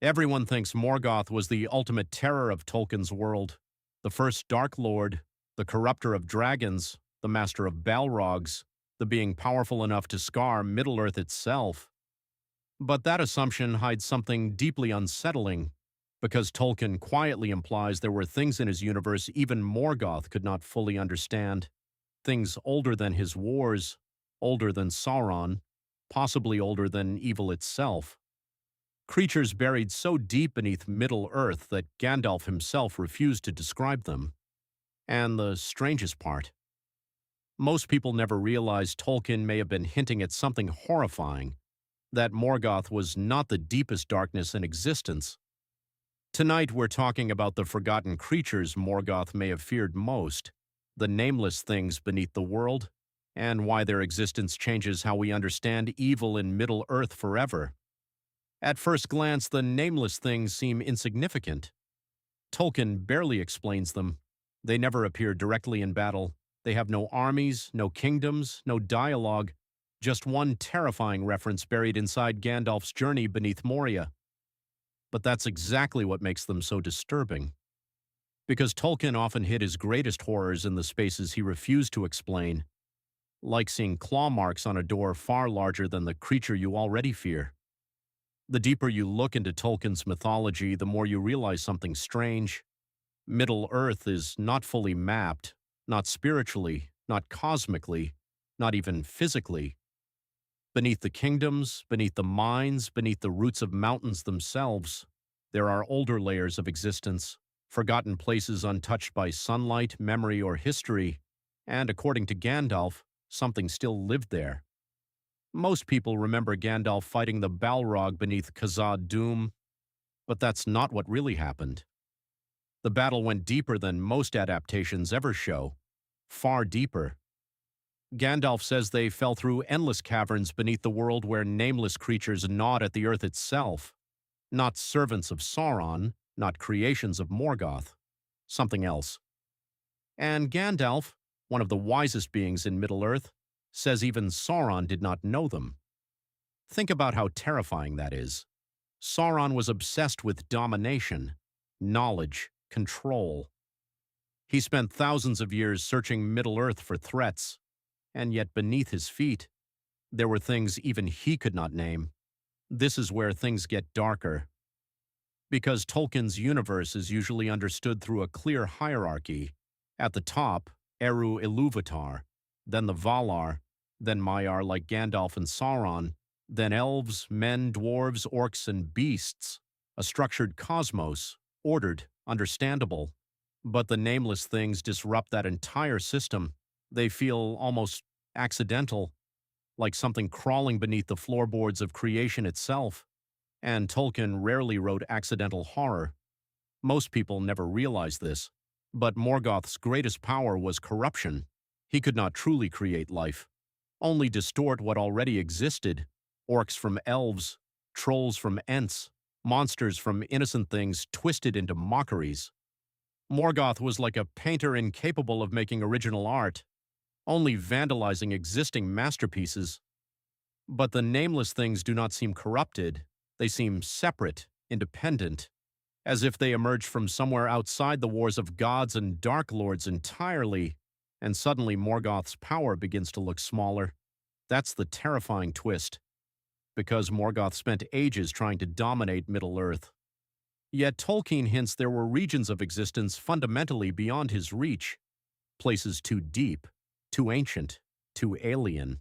Everyone thinks Morgoth was the ultimate terror of Tolkien's world, the first Dark Lord, the corrupter of dragons, the master of Balrogs, the being powerful enough to scar Middle-earth itself. But that assumption hides something deeply unsettling, because Tolkien quietly implies there were things in his universe even Morgoth could not fully understand, things older than his wars, older than Sauron, possibly older than evil itself. Creatures buried so deep beneath Middle-earth that Gandalf himself refused to describe them. And the strangest part, most people never realized Tolkien may have been hinting at something horrifying, that Morgoth was not the deepest darkness in existence. Tonight we're talking about the forgotten creatures Morgoth may have feared most, the nameless things beneath the world, and why their existence changes how we understand evil in Middle-earth forever. At first glance, the nameless things seem insignificant. Tolkien barely explains them. They never appear directly in battle. They have no armies, no kingdoms, no dialogue, just one terrifying reference buried inside Gandalf's journey beneath Moria. But that's exactly what makes them so disturbing. Because Tolkien often hid his greatest horrors in the spaces he refused to explain, like seeing claw marks on a door far larger than the creature you already fear. The deeper you look into Tolkien's mythology, the more you realize something strange. Middle-earth is not fully mapped, not spiritually, not cosmically, not even physically. Beneath the kingdoms, beneath the mines, beneath the roots of mountains themselves, there are older layers of existence, forgotten places untouched by sunlight, memory, or history, and according to Gandalf, something still lived there. Most people remember Gandalf fighting the Balrog beneath Khazad-dûm, but that's not what really happened. The battle went deeper than most adaptations ever show, far deeper. Gandalf says they fell through endless caverns beneath the world where nameless creatures gnawed at the earth itself, not servants of Sauron, not creations of Morgoth, something else. And Gandalf, one of the wisest beings in Middle-earth, says even Sauron did not know them. Think about how terrifying that is. Sauron was obsessed with domination, knowledge, control. He spent thousands of years searching Middle-earth for threats, and yet beneath his feet, there were things even he could not name. This is where things get darker. Because Tolkien's universe is usually understood through a clear hierarchy. At the top, Eru Ilúvatar, then the Valar, then Maiar like Gandalf and Sauron, then elves, men, dwarves, orcs, and beasts. A structured cosmos, ordered, understandable. But the nameless things disrupt that entire system. They feel almost accidental, like something crawling beneath the floorboards of creation itself. And Tolkien rarely wrote accidental horror. Most people never realize this. But Morgoth's greatest power was corruption. He could not truly create life, only distort what already existed. Orcs from elves, trolls from ents, monsters from innocent things twisted into mockeries. Morgoth was like a painter incapable of making original art, only vandalizing existing masterpieces. But the nameless things do not seem corrupted. They seem separate, independent, as if they emerged from somewhere outside the wars of gods and dark lords entirely, and suddenly Morgoth's power begins to look smaller. That's the terrifying twist, because Morgoth spent ages trying to dominate Middle-earth. Yet Tolkien hints there were regions of existence fundamentally beyond his reach, places too deep, too ancient, too alien.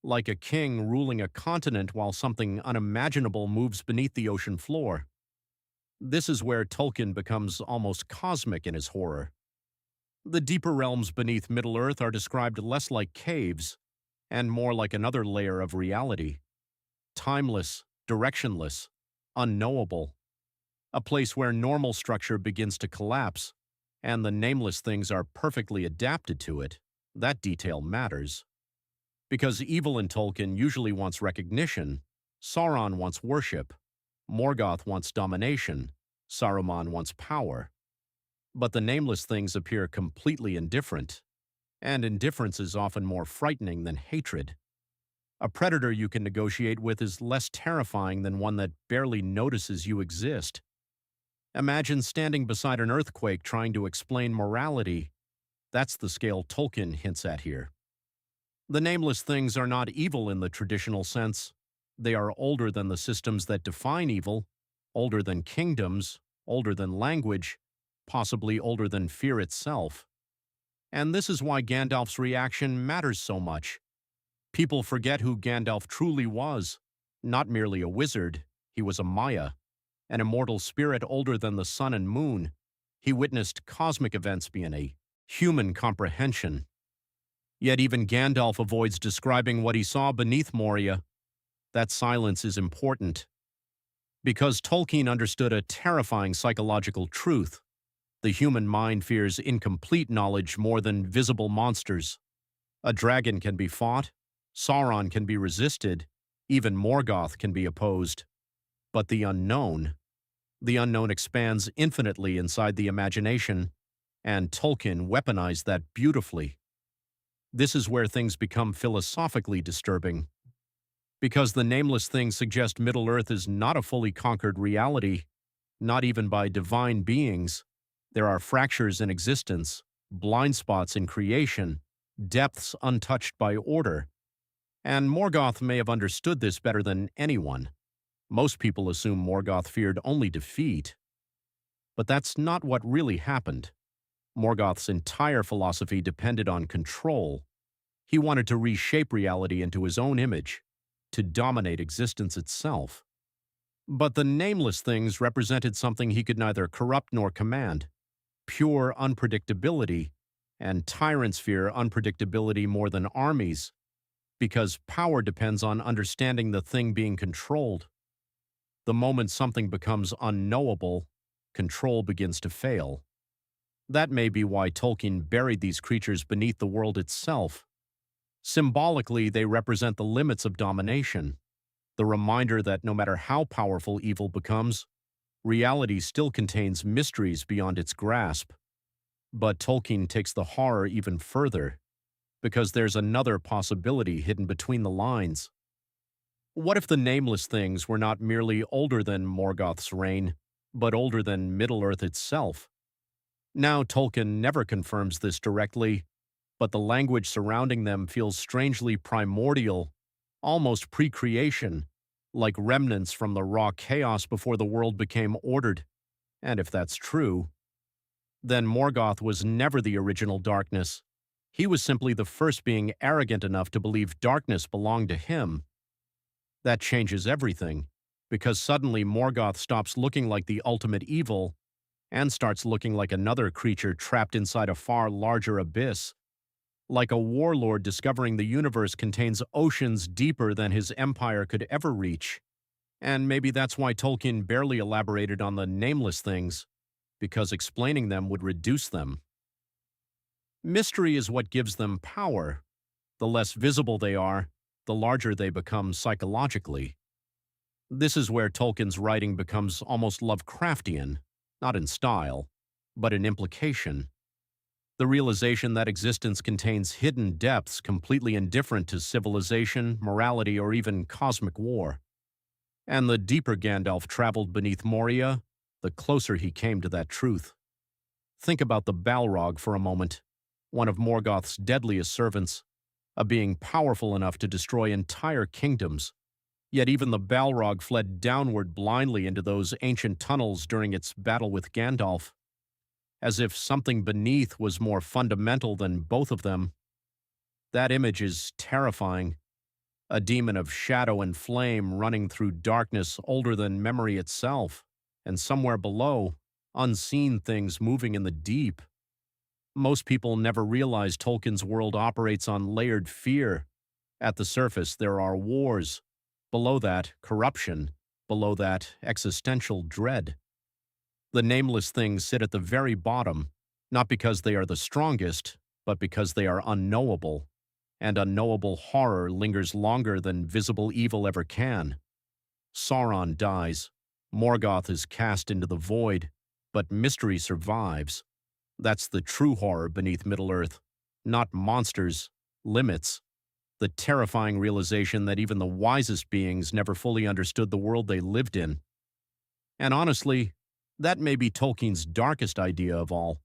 Like a king ruling a continent while something unimaginable moves beneath the ocean floor. This is where Tolkien becomes almost cosmic in his horror. The deeper realms beneath Middle-earth are described less like caves, and more like another layer of reality. Timeless, directionless, unknowable. A place where normal structure begins to collapse, and the nameless things are perfectly adapted to it. That detail matters. Because evil in Tolkien usually wants recognition, Sauron wants worship, Morgoth wants domination, Saruman wants power. But the nameless things appear completely indifferent, and indifference is often more frightening than hatred. A predator you can negotiate with is less terrifying than one that barely notices you exist. Imagine standing beside an earthquake trying to explain morality. That's the scale Tolkien hints at here. The nameless things are not evil in the traditional sense. They are older than the systems that define evil, older than kingdoms, older than language, possibly older than fear itself. And this is why Gandalf's reaction matters so much. People forget who Gandalf truly was. Not merely a wizard, he was a Maya, an immortal spirit older than the sun and moon. He witnessed cosmic events beyond a human comprehension. Yet even Gandalf avoids describing what he saw beneath Moria. That silence is important. Because Tolkien understood a terrifying psychological truth. The human mind fears incomplete knowledge more than visible monsters. A dragon can be fought, Sauron can be resisted, even Morgoth can be opposed. But the unknown expands infinitely inside the imagination, and Tolkien weaponized that beautifully. This is where things become philosophically disturbing. Because the nameless things suggest Middle-earth is not a fully conquered reality, not even by divine beings. There are fractures in existence, blind spots in creation, depths untouched by order. And Morgoth may have understood this better than anyone. Most people assume Morgoth feared only defeat. But that's not what really happened. Morgoth's entire philosophy depended on control. He wanted to reshape reality into his own image, to dominate existence itself. But the nameless things represented something he could neither corrupt nor command. Pure unpredictability, and tyrants fear unpredictability more than armies, because power depends on understanding the thing being controlled. The moment something becomes unknowable, control begins to fail. That may be why Tolkien buried these creatures beneath the world itself. Symbolically, they represent the limits of domination, the reminder that no matter how powerful evil becomes, reality still contains mysteries beyond its grasp. But Tolkien takes the horror even further, because there's another possibility hidden between the lines. What if the nameless things were not merely older than Morgoth's reign, but older than Middle-earth itself? Now Tolkien never confirms this directly, but the language surrounding them feels strangely primordial, almost pre-creation, like remnants from the raw chaos before the world became ordered. And if that's true, then Morgoth was never the original darkness. He was simply the first being arrogant enough to believe darkness belonged to him. That changes everything, because suddenly Morgoth stops looking like the ultimate evil and starts looking like another creature trapped inside a far larger abyss. Like a warlord discovering the universe contains oceans deeper than his empire could ever reach. And maybe that's why Tolkien barely elaborated on the nameless things, because explaining them would reduce them. Mystery is what gives them power. The less visible they are, the larger they become psychologically. This is where Tolkien's writing becomes almost Lovecraftian, not in style, but in implication. The realization that existence contains hidden depths completely indifferent to civilization, morality, or even cosmic war. And the deeper Gandalf traveled beneath Moria, the closer he came to that truth. Think about the Balrog for a moment, one of Morgoth's deadliest servants, a being powerful enough to destroy entire kingdoms. Yet even the Balrog fled downward blindly into those ancient tunnels during its battle with Gandalf, as if something beneath was more fundamental than both of them. That image is terrifying. A demon of shadow and flame running through darkness older than memory itself, and somewhere below, unseen things moving in the deep. Most people never realize Tolkien's world operates on layered fear. At the surface, there are wars. Below that, corruption. Below that, existential dread. The nameless things sit at the very bottom, not because they are the strongest, but because they are unknowable. And unknowable horror lingers longer than visible evil ever can. Sauron dies. Morgoth is cast into the void, but mystery survives. That's the true horror beneath Middle-earth. Not monsters, limits. the terrifying realization that even the wisest beings never fully understood the world they lived in. And honestly, that may be Tolkien's darkest idea of all.